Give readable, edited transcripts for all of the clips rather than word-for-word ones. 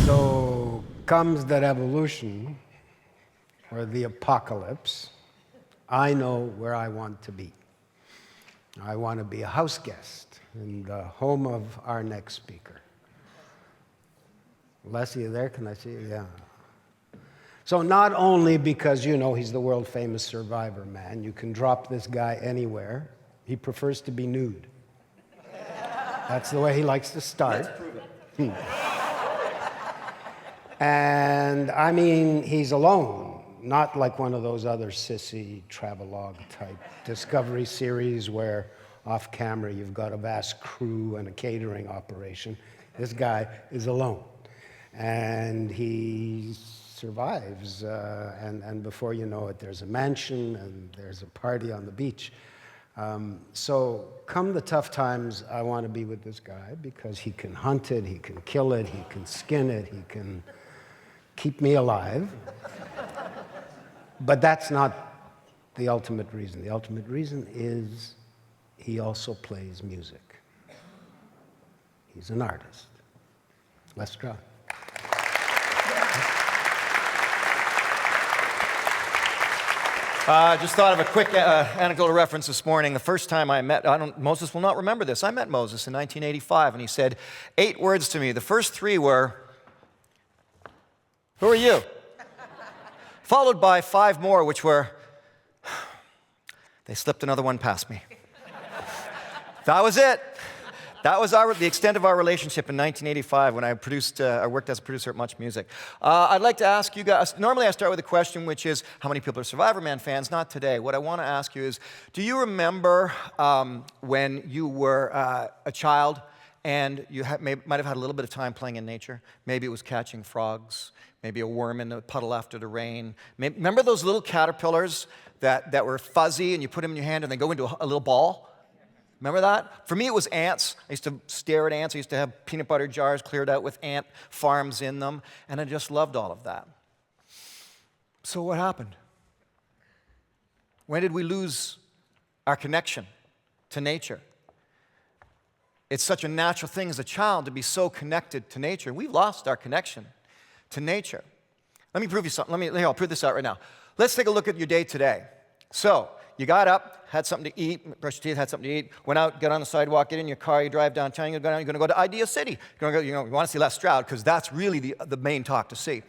So comes the revolution or the apocalypse. I know where I want to be. I want to be a house guest in the home of our next speaker. Les, are you there? Can I see you? Yeah. So not only because, you know, he's the world-famous Survivorman, you can drop this guy anywhere. He prefers to be nude. That's the way he likes to start. Let's prove it. And, I mean, he's alone, not like one of those other sissy travelogue type Discovery series where off-camera you've got a vast crew and a catering operation. This guy is alone. And he survives, and before you know it, there's a mansion and there's a party on the beach. So come the tough times, I want to be with this guy because he can hunt it, he can kill it, he can skin it, he can keep me alive. But that's not the ultimate reason. The ultimate reason is he also plays music. He's an artist. Les Stroud. Just thought of a quick anecdotal reference this morning. The first time I met, Moses will not remember this. I met Moses in 1985, and he said 8 words to me. The first 3 were, "Who are you?" Followed by 5 more, which were, "They slipped another one past me." That was it. That was the extent of our relationship in 1985 when I worked as a producer at Much Music. I'd like to ask you guys, normally I start with a question which is, how many people are Survivorman fans? Not today. What I want to ask you is, do you remember when you were a child and you might have had a little bit of time playing in nature? Maybe it was catching frogs, maybe a worm in a puddle after the rain. Remember those little caterpillars that were fuzzy and you put them in your hand and they go into a little ball? Remember that? For me, it was ants. I used to stare at ants. I used to have peanut butter jars cleared out with ant farms in them, and I just loved all of that. So what happened? When did we lose our connection to nature? It's such a natural thing as a child to be so connected to nature. We've lost our connection to nature. Let me prove you something. I'll prove this out right now. Let's take a look at your day today. So, you got up, had something to eat, brushed your teeth, had something to eat, went out, got on the sidewalk, get in your car, you drive downtown, you're going to go to IdeaCity. You want to see Les Stroud, because that's really the main talk to see.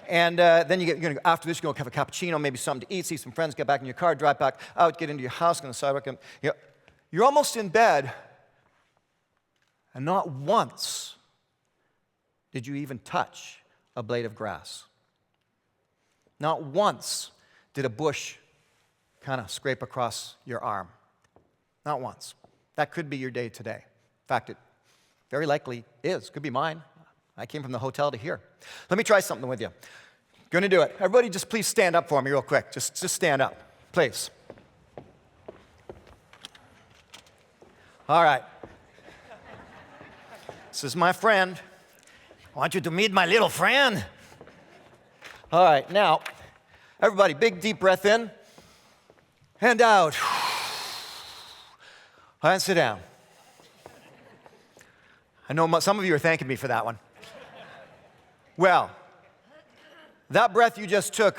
And then after this, you're going to have a cappuccino, maybe something to eat, see some friends, get back in your car, drive back out, get into your house, get on the sidewalk. And, you're almost in bed, and not once did you even touch a blade of grass. Not once did a bush kind of scrape across your arm. Not once. That could be your day today. In fact, it very likely is. Could be mine. I came from the hotel to here. Let me try something with you. Going to do it. Everybody just please stand up for me real quick. Just stand up, please. All right. This is my friend. I want you to meet my little friend. All right, now, everybody, big deep breath in. And out. And sit down. I know some of you are thanking me for that one. Well, that breath you just took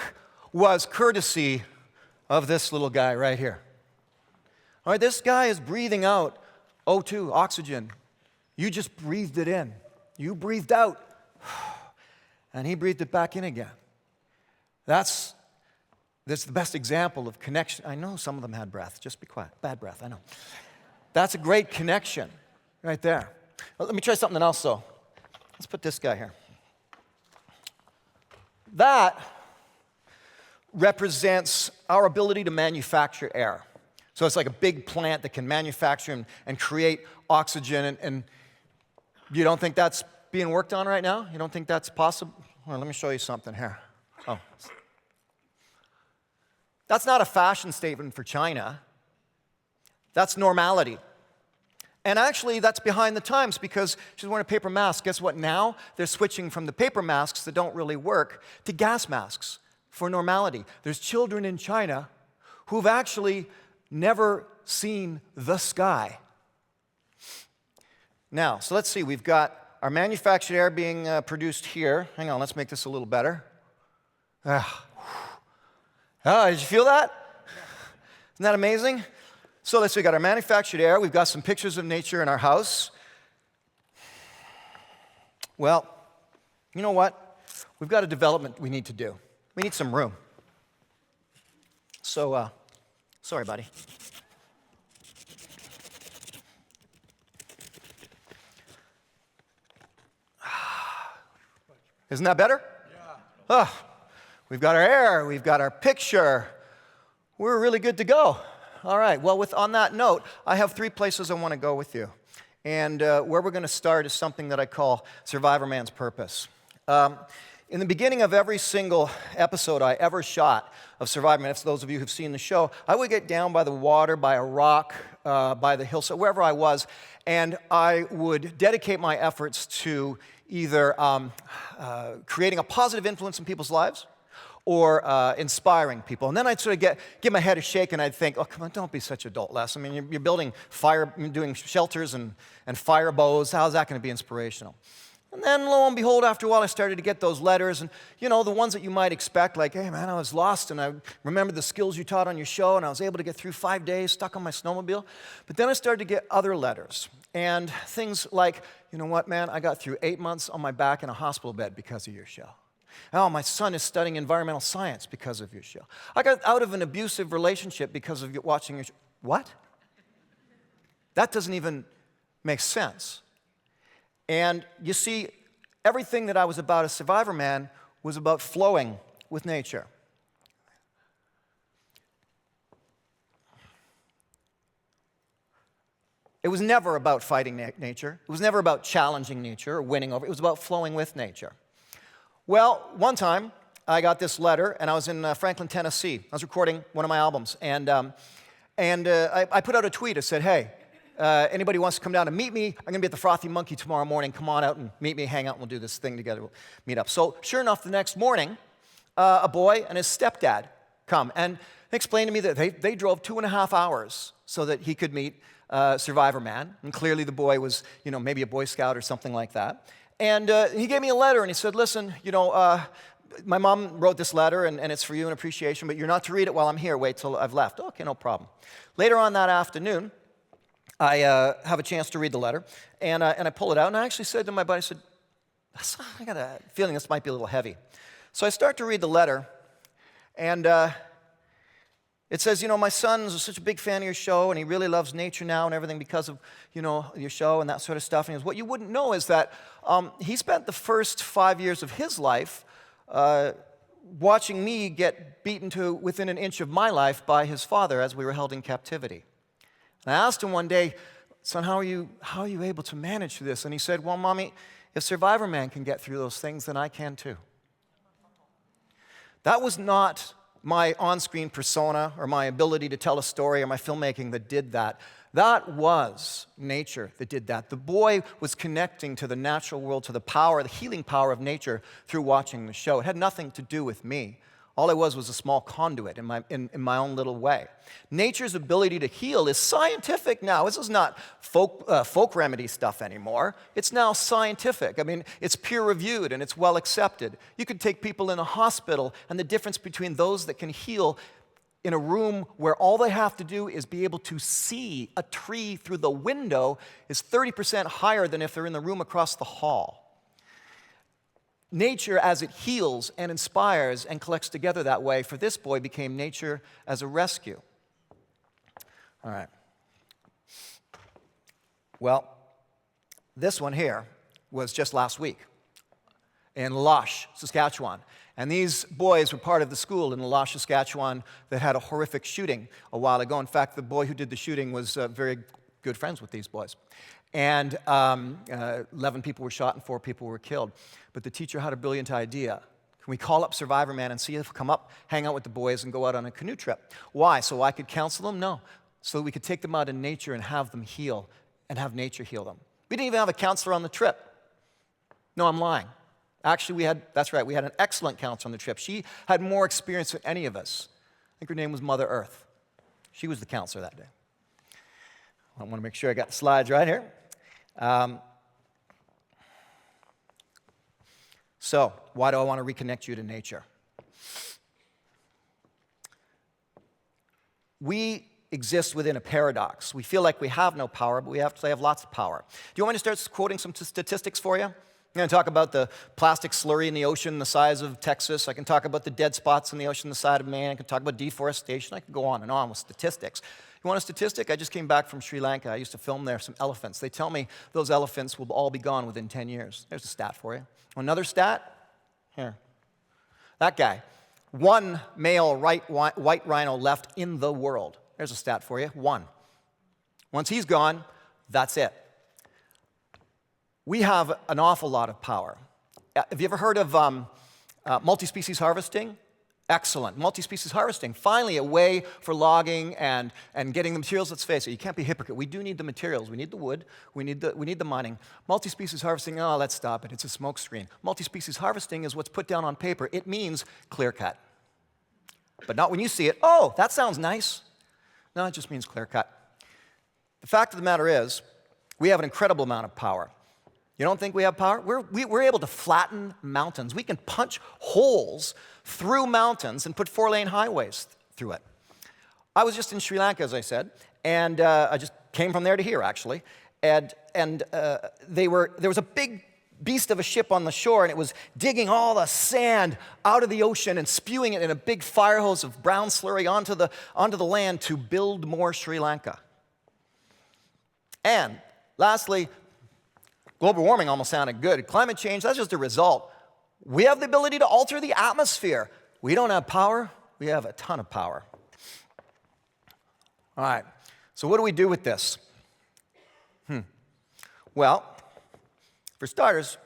was courtesy of this little guy right here. All right, this guy is breathing out O2, oxygen. You just breathed it in. You breathed out. And he breathed it back in again. That's the best example of connection. I know some of them had breath. Just be quiet. Bad breath, I know. That's a great connection right there. Well, let me try something else, though. Let's put this guy here. That represents our ability to manufacture air. So it's like a big plant that can manufacture and create oxygen. And you don't think that's being worked on right now? You don't think that's possible? Well, let me show you something here. Oh. That's not a fashion statement for China. That's normality. And actually, that's behind the times because she's wearing a paper mask. Guess what? Now they're switching from the paper masks that don't really work to gas masks for normality. There's children in China who've actually never seen the sky. Now, so let's see. We've got our manufactured air being produced here. Hang on, let's make this a little better. Did you feel that? Isn't that amazing? So we got our manufactured air. We've got some pictures of nature in our house. Well, you know what? We've got a development we need to do. We need some room. So, sorry, buddy. Isn't that better? Yeah. We've got our air. We've got our picture. We're really good to go. All right. Well, on that note, I have 3 places I want to go with you. And where we're going to start is something that I call Survivorman's purpose. In the beginning of every single episode I ever shot of Survivorman, if those of you who've seen the show, I would get down by the water, by a rock, by the hillside, wherever I was, and I would dedicate my efforts to either creating a positive influence in people's lives or inspiring people. And then I'd sort of give my head a shake and I'd think, oh, come on, don't be such a dolt, Les. I mean, you're building you're doing shelters and fire bows. How's that going to be inspirational? And then, lo and behold, after a while, I started to get those letters, and, you know, the ones that you might expect, like, hey, man, I was lost, and I remembered the skills you taught on your show, and I was able to get through 5 days stuck on my snowmobile. But then I started to get other letters, and things like, you know what, man, I got through 8 months on my back in a hospital bed because of your show. Oh, my son is studying environmental science because of your show. I got out of an abusive relationship because of watching your show. What? That doesn't even make sense. And you see, everything that I was about as Survivorman was about flowing with nature. It was never about fighting nature. It was never about challenging nature or winning over. It was about flowing with nature. Well, one time, I got this letter, and I was in Franklin, Tennessee. I was recording one of my albums, and I put out a tweet. I said, hey, anybody wants to come down and meet me? I'm going to be at the Frothy Monkey tomorrow morning. Come on out and meet me, hang out, and we'll do this thing together. We'll meet up. So sure enough, the next morning, a boy and his stepdad come and explained to me that they drove 2.5 hours so that he could meet Survivorman. And clearly the boy was, you know, maybe a Boy Scout or something like that. And he gave me a letter, and he said, listen, you know, my mom wrote this letter, and it's for you in appreciation, but you're not to read it while I'm here. Wait till I've left. Okay, no problem. Later on that afternoon, I have a chance to read the letter, and I pull it out, and I actually said to my buddy, I said, I got a feeling this might be a little heavy. So I start to read the letter, and it says, you know, my son's such a big fan of your show, and he really loves nature now and everything because of, you know, your show and that sort of stuff. And he goes, what you wouldn't know is that he spent the first 5 years of his life watching me get beaten to within an inch of my life by his father as we were held in captivity. And I asked him one day, son, how are you able to manage through this? And he said, well, Mommy, if Survivorman can get through those things, then I can too. That was not my on-screen persona or my ability to tell a story or my filmmaking that did that. That was nature that did that. The boy was connecting to the natural world, to the power, the healing power of nature through watching the show. It had nothing to do with me. All I was a small conduit in my own little way. Nature's ability to heal is scientific now. This is not folk remedy stuff anymore. It's now scientific. I mean, it's peer-reviewed and it's well accepted. You could take people in a hospital, and the difference between those that can heal in a room where all they have to do is be able to see a tree through the window is 30% higher than if they're in the room across the hall. Nature, as it heals and inspires and collects together that way, for this boy became nature as a rescue. All right. Well, this one here was just last week in Losh, Saskatchewan. And these boys were part of the school in Losh, Saskatchewan that had a horrific shooting a while ago. In fact, the boy who did the shooting was very good friends with these boys. And 11 people were shot and 4 people were killed. But the teacher had a brilliant idea. Can we call up Survivorman and see if he'll come up, hang out with the boys, and go out on a canoe trip? Why? So I could counsel them? No. So that we could take them out in nature and have them heal and have nature heal them. We didn't even have a counselor on the trip. No, I'm lying. Actually, we had an excellent counselor on the trip. She had more experience than any of us. I think her name was Mother Earth. She was the counselor that day. I want to make sure I got the slides right here. So, why do I want to reconnect you to nature? We exist within a paradox. We feel like we have no power, but we actually have lots of power. Do you want me to start quoting some statistics for you? I'm going to talk about the plastic slurry in the ocean the size of Texas. I can talk about the dead spots in the ocean the size of Maine. I can talk about deforestation. I can go on and on with statistics. You want a statistic? I just came back from Sri Lanka. I used to film there some elephants. They tell me those elephants will all be gone within 10 years. There's a stat for you. Another stat? Here. That guy. One male white rhino left in the world. There's a stat for you. One. Once he's gone, that's it. We have an awful lot of power. Have you ever heard of multi-species harvesting? Excellent. Multi-species harvesting. Finally, a way for logging and getting the materials. Let's face it, you can't be a hypocrite. We do need the materials. We need the wood. We need the mining. Multi-species harvesting, oh, let's stop it. It's a smokescreen. Multi-species harvesting is what's put down on paper. It means clear cut. But not when you see it. Oh, that sounds nice. No, it just means clear cut. The fact of the matter is, we have an incredible amount of power. You don't think we have power? We're able to flatten mountains. We can punch holes through mountains and put 4-lane highways through it. I was just in Sri Lanka, as I said, and I just came from there to here, actually. And there was a big beast of a ship on the shore, and it was digging all the sand out of the ocean and spewing it in a big fire hose of brown slurry onto the land to build more Sri Lanka. And lastly, global warming almost sounded good. Climate change, that's just a result. We have the ability to alter the atmosphere. We don't have power. We have a ton of power. All right, so what do we do with this? Well, for starters,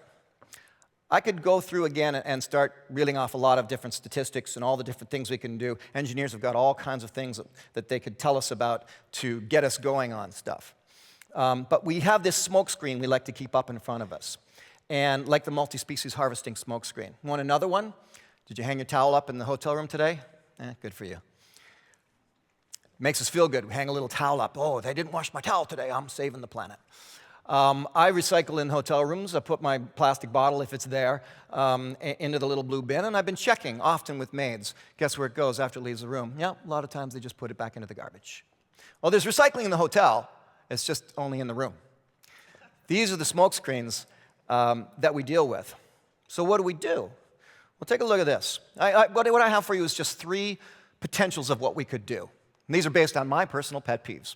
I could go through again and start reeling off a lot of different statistics and all the different things we can do. Engineers have got all kinds of things that they could tell us about to get us going on stuff. But we have this smoke screen we like to keep up in front of us. And like the multi-species harvesting smoke screen. Want another one? Did you hang your towel up in the hotel room today? Good for you. Makes us feel good. We hang a little towel up. Oh, they didn't wash my towel today. I'm saving the planet. I recycle in hotel rooms. I put my plastic bottle, if it's there, into the little blue bin. And I've been checking, often with maids. Guess where it goes after it leaves the room? Yeah, a lot of times they just put it back into the garbage. Well, there's recycling in the hotel. It's just only in the room. These are the smoke screens that we deal with. So what do we do? Well, take a look at this. What I have for you is just 3 potentials of what we could do. And these are based on my personal pet peeves.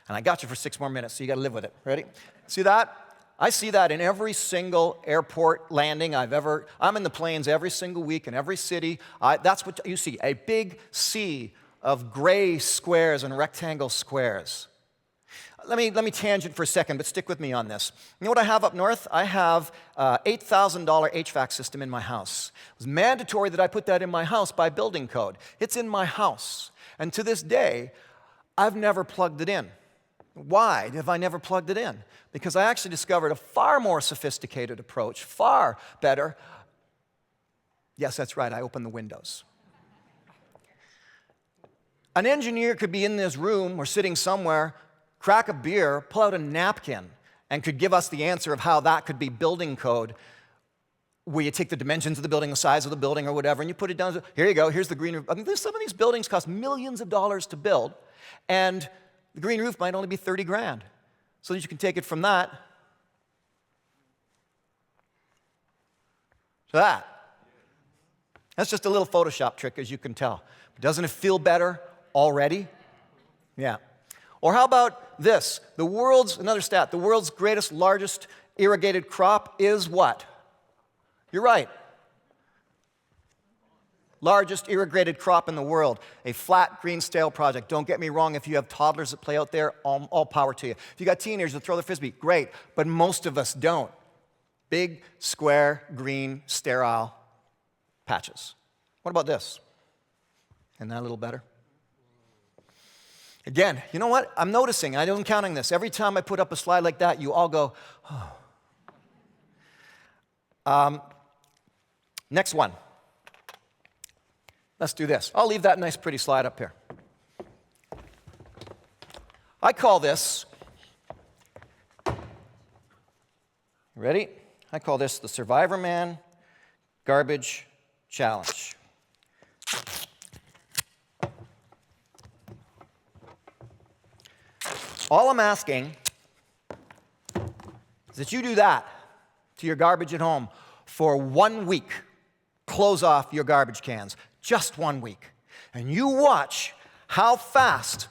And I got you for 6 more minutes, so you got to live with it. Ready? See that? I see that in every single airport landing I'm in the planes every single week in every city. That's what you see, a big sea of gray squares and rectangle squares. Let me tangent for a second, but stick with me on this. You know what I have up north? I have an $8,000 HVAC system in my house. It was mandatory that I put that in my house by building code. It's in my house. And to this day, I've never plugged it in. Why have I never plugged it in? Because I actually discovered a far more sophisticated approach, far better. Yes, that's right, I opened the windows. An engineer could be in this room or sitting somewhere, crack a beer, pull out a napkin, and could give us the answer of how that could be building code, where you take the dimensions of the building, the size of the building or whatever, and you put it down. Here you go, here's the green roof. I mean, some of these buildings cost millions of dollars to build, and the green roof might only be 30 grand. So that you can take it from that to that. That's just a little Photoshop trick, as you can tell. But doesn't it feel better already? Yeah. Or how about this? Another stat, the world's largest irrigated crop is what? You're right. Largest irrigated crop in the world, a flat green stale project. Don't get me wrong, if you have toddlers that play out there, all power to you. If you got teenagers that throw the frisbee, great, but most of us don't. Big, square, green, sterile patches. What about this? Isn't that a little better? Again, you know what? I'm noticing, I'm counting this. Every time I put up a slide like that, you all go, oh. Next one. Let's do this. I'll leave that nice, pretty slide up here. I call this, ready? I call this the Survivorman garbage challenge. All I'm asking is that you do that to your garbage at home for 1 week. Close off your garbage cans, just 1 week. And you watch how fast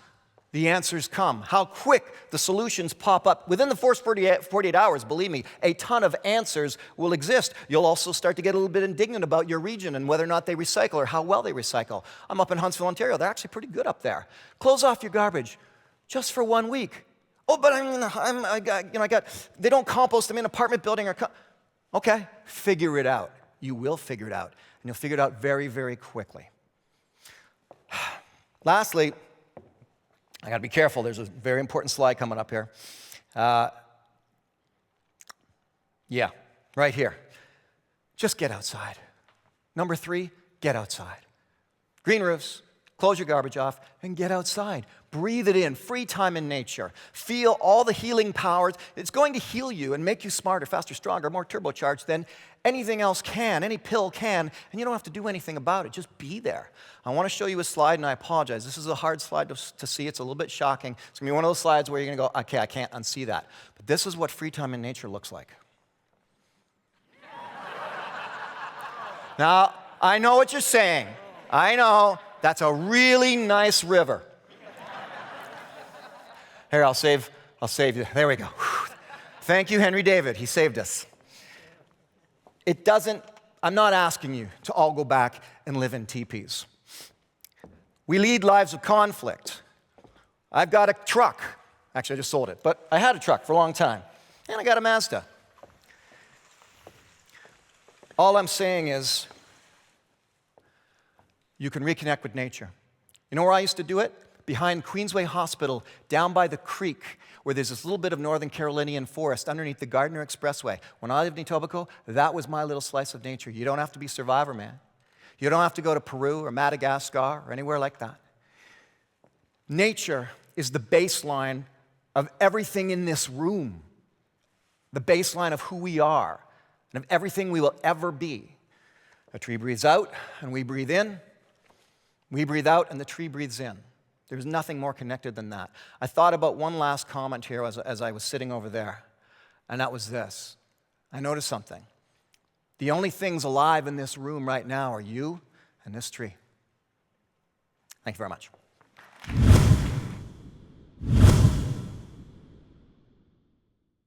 the answers come, how quick the solutions pop up. Within the first 48 hours, believe me, a ton of answers will exist. You'll also start to get a little bit indignant about your region and whether or not they recycle or how well they recycle. I'm up in Huntsville, Ontario. They're actually pretty good up there. Close off your garbage just for 1 week. Oh, but they don't compost them in an apartment building or. Okay, figure it out. You will figure it out, and you'll figure it out very, very quickly. Lastly, I got to be careful. There's a very important slide coming up here. Yeah, right here. Just get outside. Number 3, get outside. Green roofs, close your garbage off, and get outside. Breathe it in. Free time in nature. Feel all the healing powers. It's going to heal you and make you smarter, faster, stronger, more turbocharged than anything else can, any pill can, and you don't have to do anything about it. Just be there. I want to show you a slide, and I apologize. This is a hard slide to see. It's a little bit shocking. It's going to be one of those slides where you're going to go, okay, I can't unsee that. But this is what free time in nature looks like. Now, I know what you're saying. I know. That's a really nice river. Here, I'll save you. There we go. Whew. Thank you, Henry David. He saved us. I'm not asking you to all go back and live in teepees. We lead lives of conflict. I've got a truck. Actually, I just sold it, but I had a truck for a long time, and I got a Mazda. All I'm saying is, you can reconnect with nature. You know where I used to do it? Behind Queensway Hospital, down by the creek, where there's this little bit of Northern Carolinian forest underneath the Gardiner Expressway. When I lived in Etobicoke, that was my little slice of nature. You don't have to be Survivorman. You don't have to go to Peru or Madagascar or anywhere like that. Nature is the baseline of everything in this room, the baseline of who we are and of everything we will ever be. A tree breathes out, and we breathe in. We breathe out, and the tree breathes in. There's nothing more connected than that. I thought about one last comment here as I was sitting over there, and that was this. I noticed something. The only things alive in this room right now are you and this tree. Thank you very much.